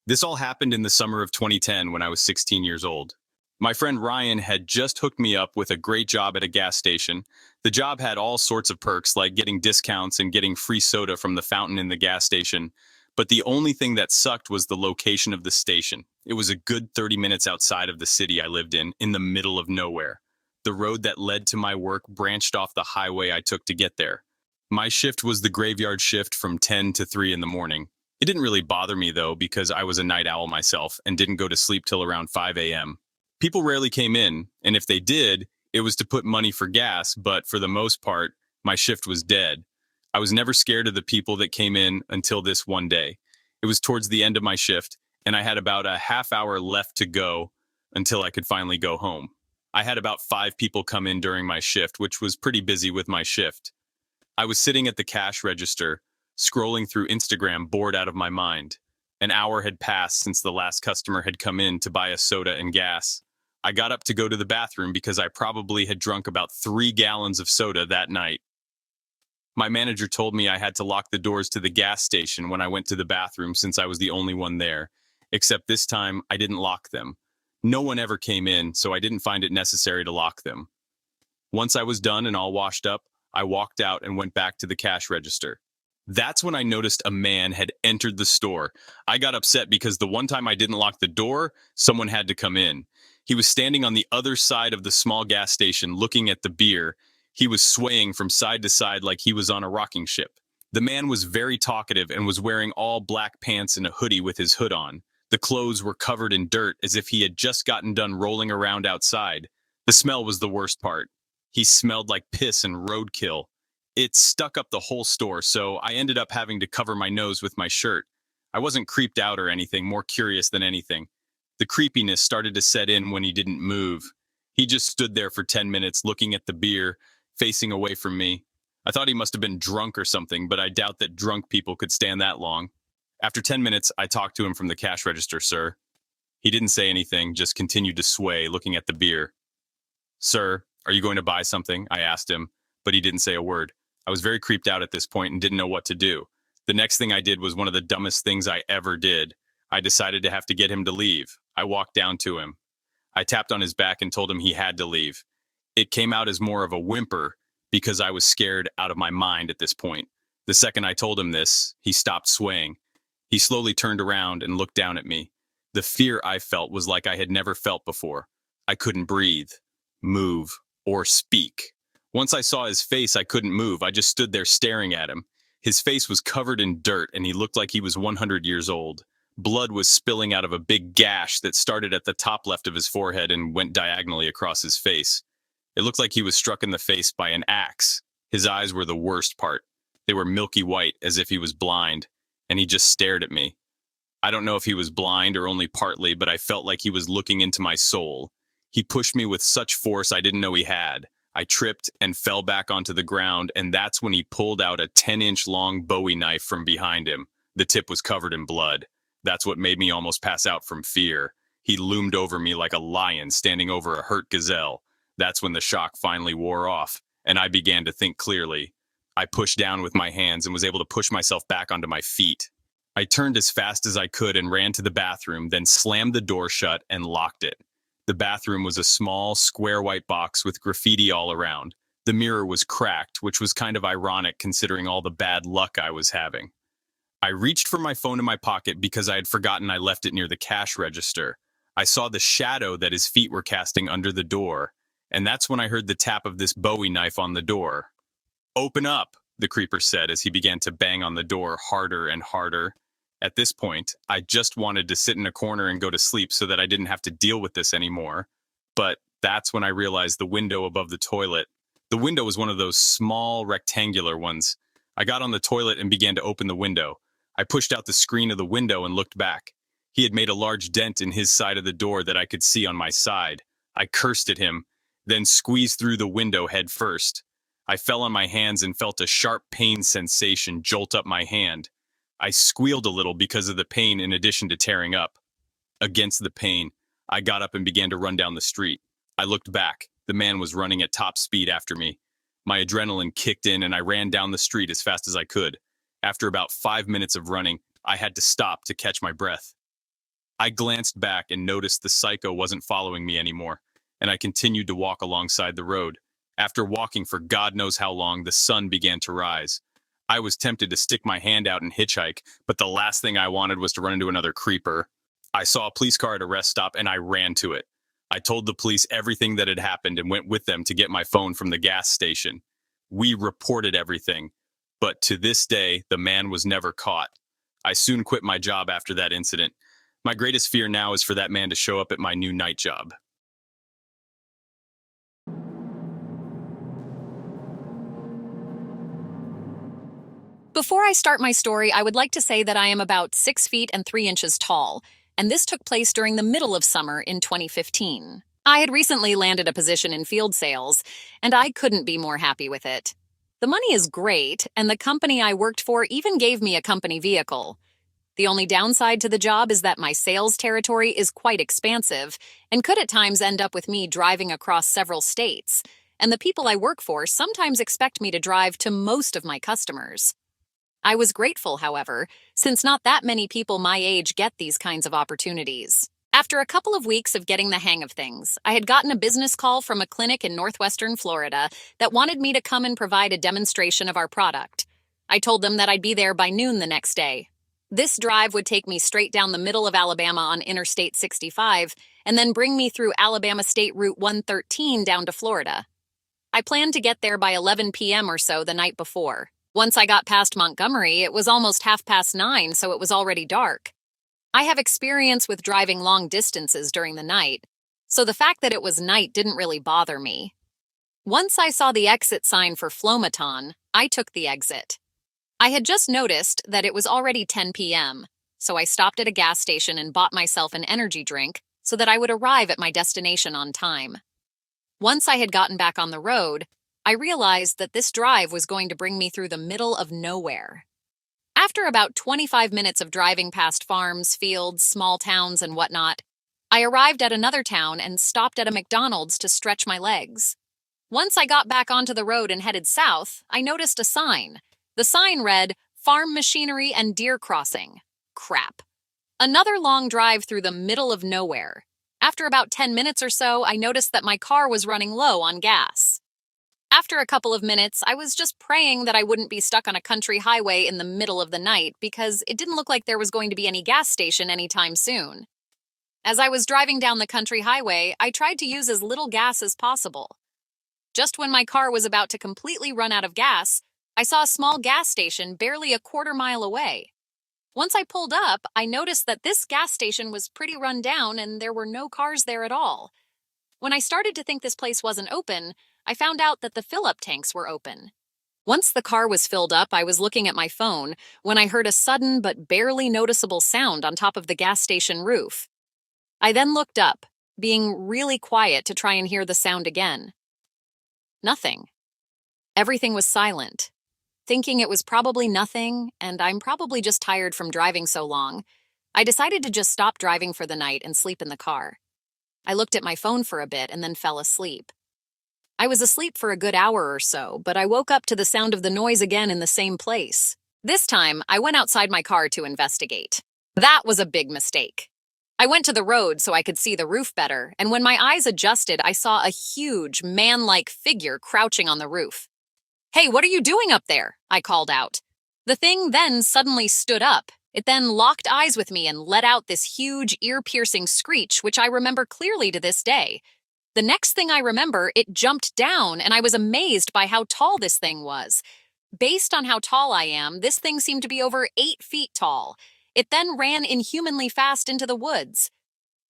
This all happened in the summer of 2010 when I was 16 years old. My friend Ryan had just hooked me up with a great job at a gas station. The job had all sorts of perks like getting discounts and getting free soda from the fountain in the gas station. But the only thing that sucked was the location of the station. It was a good 30 minutes outside of the city I lived in the middle of nowhere. The road that led to my work branched off the highway I took to get there. My shift was the graveyard shift from 10 to 3 in the morning. It didn't really bother me though because I was a night owl myself and didn't go to sleep till around 5 a.m. People rarely came in, and if they did, it was to put money for gas, but for the most part, my shift was dead. I was never scared of the people that came in until this one day. It was towards the end of my shift, and I had about a half hour left to go until I could finally go home. I had about 5 people come in during my shift, which was pretty busy with my shift. I was sitting at the cash register, scrolling through Instagram, bored out of my mind. An hour had passed since the last customer had come in to buy a soda and gas. I got up to go to the bathroom because I probably had drunk about 3 gallons of soda that night. My manager told me I had to lock the doors to the gas station when I went to the bathroom since I was the only one there, except this time I didn't lock them. No one ever came in, so I didn't find it necessary to lock them. Once I was done and all washed up, I walked out and went back to the cash register. That's when I noticed a man had entered the store. I got upset because the one time I didn't lock the door, someone had to come in. He was standing on the other side of the small gas station looking at the beer. He was swaying from side to side like he was on a rocking ship. The man was very talkative and was wearing all black pants and a hoodie with his hood on. The clothes were covered in dirt as if he had just gotten done rolling around outside. The smell was the worst part. He smelled like piss and roadkill. It stuck up the whole store, so I ended up having to cover my nose with my shirt. I wasn't creeped out or anything, more curious than anything. The creepiness started to set in when he didn't move. He just stood there for 10 minutes looking at the beer, facing away from me. I thought he must have been drunk or something, but I doubt that drunk people could stand that long. After 10 minutes, I talked to him from the cash register, sir. He didn't say anything, just continued to sway, looking at the beer. Sir, are you going to buy something? I asked him, but he didn't say a word. I was very creeped out at this point and didn't know what to do. The next thing I did was one of the dumbest things I ever did. I decided to have to get him to leave. I walked down to him. I tapped on his back and told him he had to leave. It came out as more of a whimper because I was scared out of my mind at this point. The second I told him this, he stopped swaying. He slowly turned around and looked down at me. The fear I felt was like I had never felt before. I couldn't breathe, move, or speak. Once I saw his face, I couldn't move. I just stood there staring at him. His face was covered in dirt, and he looked like he was 100 years old. Blood was spilling out of a big gash that started at the top left of his forehead and went diagonally across his face. It looked like he was struck in the face by an axe. His eyes were the worst part. They were milky white, as if he was blind, and he just stared at me. I don't know if he was blind or only partly, but I felt like he was looking into my soul. He pushed me with such force I didn't know he had. I tripped and fell back onto the ground, and that's when he pulled out a 10-inch long Bowie knife from behind him. The tip was covered in blood. That's what made me almost pass out from fear. He loomed over me like a lion standing over a hurt gazelle. That's when the shock finally wore off, and I began to think clearly. I pushed down with my hands and was able to push myself back onto my feet. I turned as fast as I could and ran to the bathroom, then slammed the door shut and locked it. The bathroom was a small, square white box with graffiti all around. The mirror was cracked, which was kind of ironic considering all the bad luck I was having. I reached for my phone in my pocket because I had forgotten I left it near the cash register. I saw the shadow that his feet were casting under the door, and that's when I heard the tap of this Bowie knife on the door. "Open up," the creeper said as he began to bang on the door harder and harder. At this point, I just wanted to sit in a corner and go to sleep so that I didn't have to deal with this anymore. But that's when I realized the window above the toilet. The window was one of those small rectangular ones. I got on the toilet and began to open the window. I pushed out the screen of the window and looked back. He had made a large dent in his side of the door that I could see on my side. I cursed at him, then squeezed through the window head first. I fell on my hands and felt a sharp pain sensation jolt up my hand. I squealed a little because of the pain in addition to tearing up. Against the pain, I got up and began to run down the street. I looked back. The man was running at top speed after me. My adrenaline kicked in and I ran down the street as fast as I could. After about 5 minutes of running, I had to stop to catch my breath. I glanced back and noticed the psycho wasn't following me anymore, and I continued to walk alongside the road. After walking for God knows how long, the sun began to rise. I was tempted to stick my hand out and hitchhike, but the last thing I wanted was to run into another creeper. I saw a police car at a rest stop and I ran to it. I told the police everything that had happened and went with them to get my phone from the gas station. We reported everything, but to this day, the man was never caught. I soon quit my job after that incident. My greatest fear now is for that man to show up at my new night job. Before I start my story, I would like to say that I am about 6 feet and 3 inches tall, and this took place during the middle of summer in 2015. I had recently landed a position in field sales, and I couldn't be more happy with it. The money is great, and the company I worked for even gave me a company vehicle. The only downside to the job is that my sales territory is quite expansive and could at times end up with me driving across several states, and the people I work for sometimes expect me to drive to most of my customers. I was grateful, however, since not that many people my age get these kinds of opportunities. After a couple of weeks of getting the hang of things, I had gotten a business call from a clinic in northwestern Florida that wanted me to come and provide a demonstration of our product. I told them that I'd be there by noon the next day. This drive would take me straight down the middle of Alabama on Interstate 65 and then bring me through Alabama State Route 113 down to Florida. I planned to get there by 11 p.m. or so the night before. Once I got past Montgomery, it was almost 9:30, so it was already dark. I have experience with driving long distances during the night, so the fact that it was night didn't really bother me. Once I saw the exit sign for Flomaton, I took the exit. I had just noticed that it was already 10 p.m., so I stopped at a gas station and bought myself an energy drink so that I would arrive at my destination on time. Once I had gotten back on the road, I realized that this drive was going to bring me through the middle of nowhere. After about 25 minutes of driving past farms, fields, small towns, and whatnot, I arrived at another town and stopped at a McDonald's to stretch my legs. Once I got back onto the road and headed south, I noticed a sign. The sign read, "Farm Machinery and Deer Crossing." Crap. Another long drive through the middle of nowhere. After about 10 minutes or so, I noticed that my car was running low on gas. After a couple of minutes, I was just praying that I wouldn't be stuck on a country highway in the middle of the night because it didn't look like there was going to be any gas station anytime soon. As I was driving down the country highway, I tried to use as little gas as possible. Just when my car was about to completely run out of gas, I saw a small gas station barely a quarter mile away. Once I pulled up, I noticed that this gas station was pretty run down and there were no cars there at all. When I started to think this place wasn't open, I found out that the fill-up tanks were open. Once the car was filled up, I was looking at my phone when I heard a sudden but barely noticeable sound on top of the gas station roof. I then looked up, being really quiet to try and hear the sound again. Nothing. Everything was silent. Thinking it was probably nothing, and I'm probably just tired from driving so long, I decided to just stop driving for the night and sleep in the car. I looked at my phone for a bit and then fell asleep. I was asleep for a good hour or so, but I woke up to the sound of the noise again in the same place. This time, I went outside my car to investigate. That was a big mistake. I went to the road so I could see the roof better, and when my eyes adjusted, I saw a huge, man-like figure crouching on the roof. "Hey, what are you doing up there?" I called out. The thing then suddenly stood up. It then locked eyes with me and let out this huge, ear-piercing screech, which I remember clearly to this day. The next thing I remember, it jumped down, and I was amazed by how tall this thing was. Based on how tall I am, this thing seemed to be over 8 feet tall. It then ran inhumanly fast into the woods.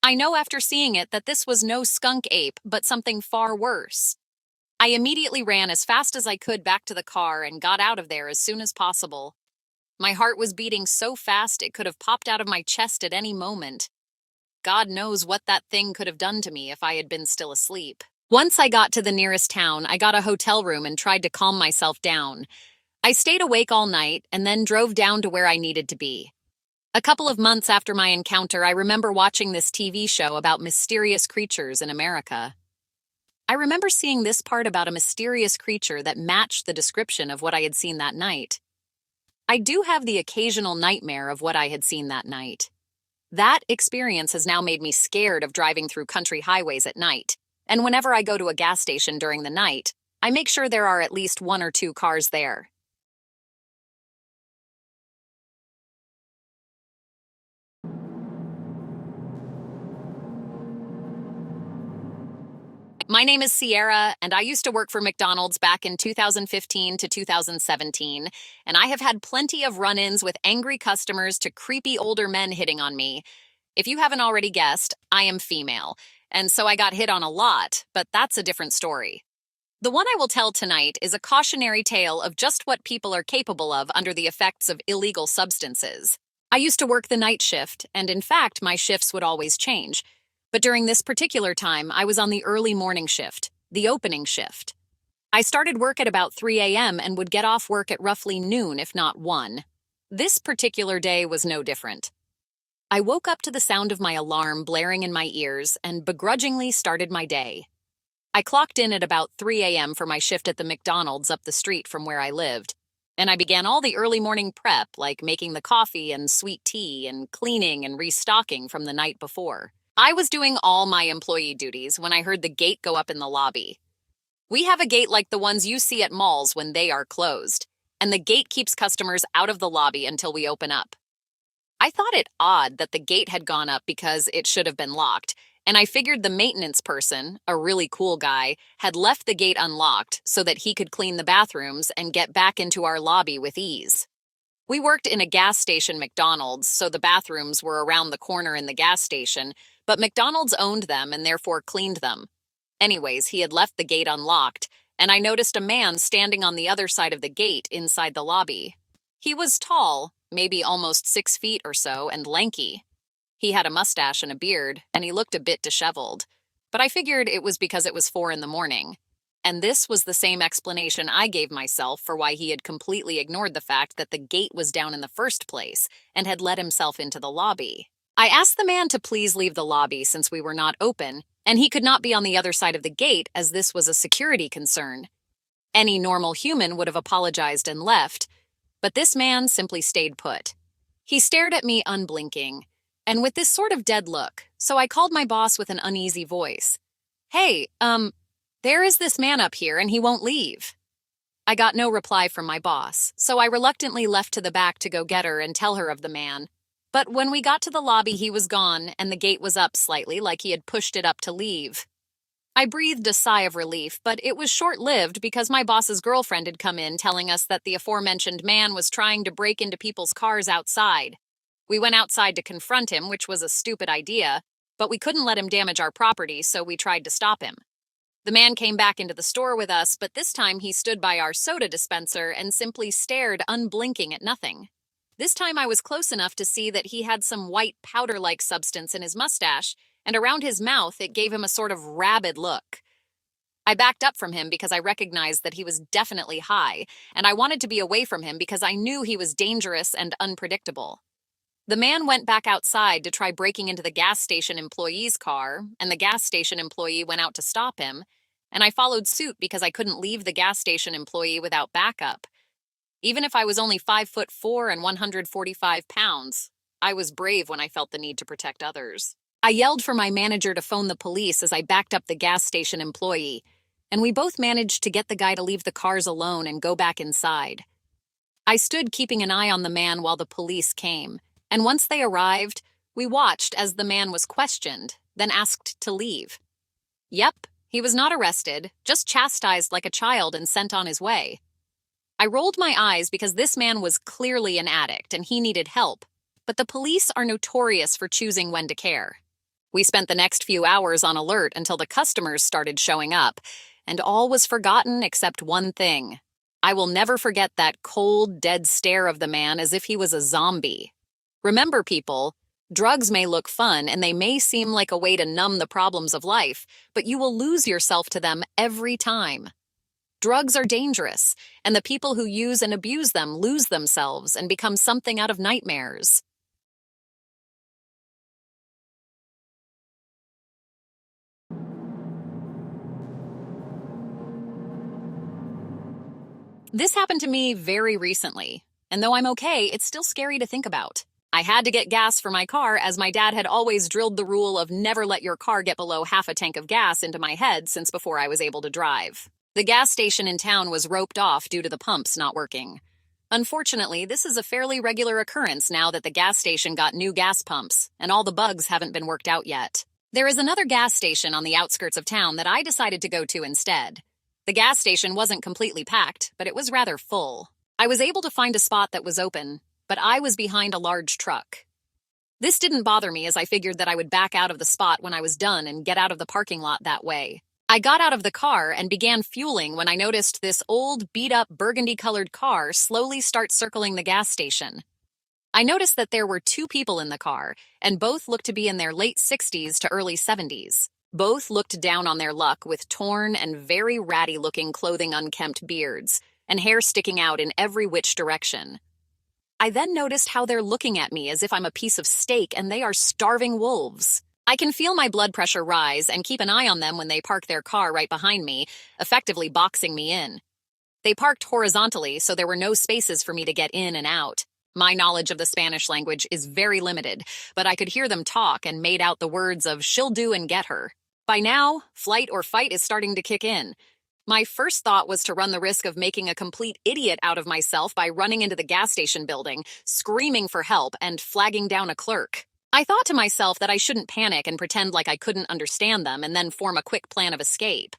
I know after seeing it that this was no skunk ape, but something far worse. I immediately ran as fast as I could back to the car and got out of there as soon as possible. My heart was beating so fast it could have popped out of my chest at any moment. God knows what that thing could have done to me if I had been still asleep. Once I got to the nearest town, I got a hotel room and tried to calm myself down. I stayed awake all night and then drove down to where I needed to be. A couple of months after my encounter, I remember watching this TV show about mysterious creatures in America. I remember seeing this part about a mysterious creature that matched the description of what I had seen that night. I do have the occasional nightmare of what I had seen that night. That experience has now made me scared of driving through country highways at night. And whenever I go to a gas station during the night, I make sure there are at least one or two cars there. My name is Sierra, and I used to work for McDonald's back in 2015 to 2017, and I have had plenty of run ins with angry customers to creepy older men hitting on me. If you haven't already guessed, I am female, and so I got hit on a lot, but that's a different story. The one I will tell tonight is a cautionary tale of just what people are capable of under the effects of illegal substances. I used to work the night shift, and in fact, my shifts would always change. But during this particular time, I was on the early morning shift, the opening shift. I started work at about 3 a.m. and would get off work at roughly noon, if not 1. This particular day was no different. I woke up to the sound of my alarm blaring in my ears and begrudgingly started my day. I clocked in at about 3 a.m. for my shift at the McDonald's up the street from where I lived, and I began all the early morning prep, like making the coffee and sweet tea and cleaning and restocking from the night before. I was doing all my employee duties when I heard the gate go up in the lobby. We have a gate like the ones you see at malls when they are closed, and the gate keeps customers out of the lobby until we open up. I thought it odd that the gate had gone up because it should have been locked, and I figured the maintenance person, a really cool guy, had left the gate unlocked so that he could clean the bathrooms and get back into our lobby with ease. We worked in a gas station McDonald's, so the bathrooms were around the corner in the gas station, but McDonald's owned them and therefore cleaned them. Anyways, he had left the gate unlocked, and I noticed a man standing on the other side of the gate inside the lobby. He was tall, maybe almost 6 feet or so, and lanky. He had a mustache and a beard, and he looked a bit disheveled. But I figured it was because it was 4 in the morning. And this was the same explanation I gave myself for why he had completely ignored the fact that the gate was down in the first place and had let himself into the lobby. I asked the man to please leave the lobby since we were not open, and he could not be on the other side of the gate as this was a security concern. Any normal human would have apologized and left, but this man simply stayed put. He stared at me unblinking, and with this sort of dead look, so I called my boss with an uneasy voice. Hey, there is this man up here and he won't leave. I got no reply from my boss, so I reluctantly left to the back to go get her and tell her of the man. But when we got to the lobby, he was gone and the gate was up slightly like he had pushed it up to leave. I breathed a sigh of relief, but it was short-lived because my boss's girlfriend had come in telling us that the aforementioned man was trying to break into people's cars outside. We went outside to confront him, which was a stupid idea, but we couldn't let him damage our property, so we tried to stop him. The man came back into the store with us, but this time he stood by our soda dispenser and simply stared unblinking at nothing. This time I was close enough to see that he had some white powder-like substance in his mustache, and around his mouth it gave him a sort of rabid look. I backed up from him because I recognized that he was definitely high, and I wanted to be away from him because I knew he was dangerous and unpredictable. The man went back outside to try breaking into the gas station employee's car, and the gas station employee went out to stop him, and I followed suit because I couldn't leave the gas station employee without backup. Even if I was only 5'4" and 145 pounds, I was brave when I felt the need to protect others. I yelled for my manager to phone the police as I backed up the gas station employee, and we both managed to get the guy to leave the cars alone and go back inside. I stood keeping an eye on the man while the police came, and once they arrived, we watched as the man was questioned, then asked to leave. Yep, he was not arrested, just chastised like a child and sent on his way. I rolled my eyes because this man was clearly an addict and he needed help, but the police are notorious for choosing when to care. We spent the next few hours on alert until the customers started showing up, and all was forgotten except one thing. I will never forget that cold, dead stare of the man as if he was a zombie. Remember, people, drugs may look fun and they may seem like a way to numb the problems of life, but you will lose yourself to them every time. Drugs are dangerous, and the people who use and abuse them lose themselves and become something out of nightmares. This happened to me very recently, and though I'm okay, it's still scary to think about. I had to get gas for my car as my dad had always drilled the rule of never let your car get below half a tank of gas into my head since before I was able to drive. The gas station in town was roped off due to the pumps not working. Unfortunately, this is a fairly regular occurrence now that the gas station got new gas pumps, and all the bugs haven't been worked out yet. There is another gas station on the outskirts of town that I decided to go to instead. The gas station wasn't completely packed, but it was rather full. I was able to find a spot that was open, but I was behind a large truck. This didn't bother me as I figured that I would back out of the spot when I was done and get out of the parking lot that way. I got out of the car and began fueling when I noticed this old, beat-up, burgundy-colored car slowly start circling the gas station. I noticed that there were two people in the car, and both looked to be in their late 60s to early 70s. Both looked down on their luck with torn and very ratty-looking clothing, unkempt beards, and hair sticking out in every which direction. I then noticed how they're looking at me as if I'm a piece of steak and they are starving wolves. I can feel my blood pressure rise and keep an eye on them when they park their car right behind me, effectively boxing me in. They parked horizontally, so there were no spaces for me to get in and out. My knowledge of the Spanish language is very limited, but I could hear them talk and made out the words of "she'll do and get her." By now, flight or fight is starting to kick in. My first thought was to run the risk of making a complete idiot out of myself by running into the gas station building, screaming for help, and flagging down a clerk. I thought to myself that I shouldn't panic and pretend like I couldn't understand them and then form a quick plan of escape.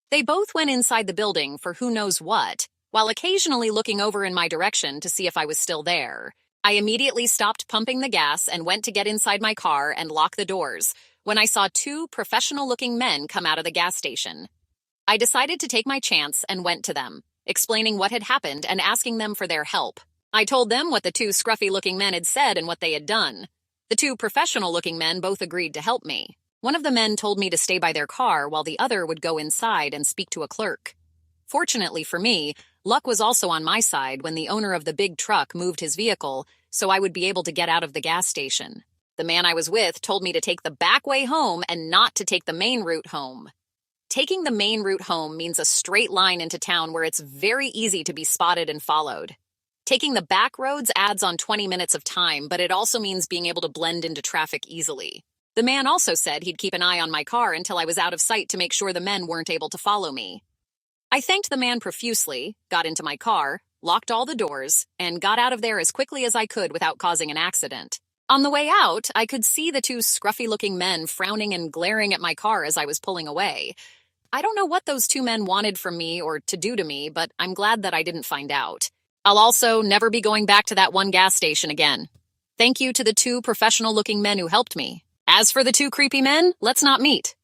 They both went inside the building for who knows what, while occasionally looking over in my direction to see if I was still there. I immediately stopped pumping the gas and went to get inside my car and lock the doors when I saw two professional-looking men come out of the gas station. I decided to take my chance and went to them, explaining what had happened and asking them for their help. I told them what the two scruffy-looking men had said and what they had done. The two professional-looking men both agreed to help me. One of the men told me to stay by their car while the other would go inside and speak to a clerk. Fortunately for me, luck was also on my side when the owner of the big truck moved his vehicle, so I would be able to get out of the gas station. The man I was with told me to take the back way home and not to take the main route home. Taking the main route home means a straight line into town where it's very easy to be spotted and followed. Taking the back roads adds on 20 minutes of time, but it also means being able to blend into traffic easily. The man also said he'd keep an eye on my car until I was out of sight to make sure the men weren't able to follow me. I thanked the man profusely, got into my car, locked all the doors, and got out of there as quickly as I could without causing an accident. On the way out, I could see the two scruffy-looking men frowning and glaring at my car as I was pulling away. I don't know what those two men wanted from me or to do to me, but I'm glad that I didn't find out. I'll also never be going back to that one gas station again. Thank you to the two professional-looking men who helped me. As for the two creepy men, let's not meet.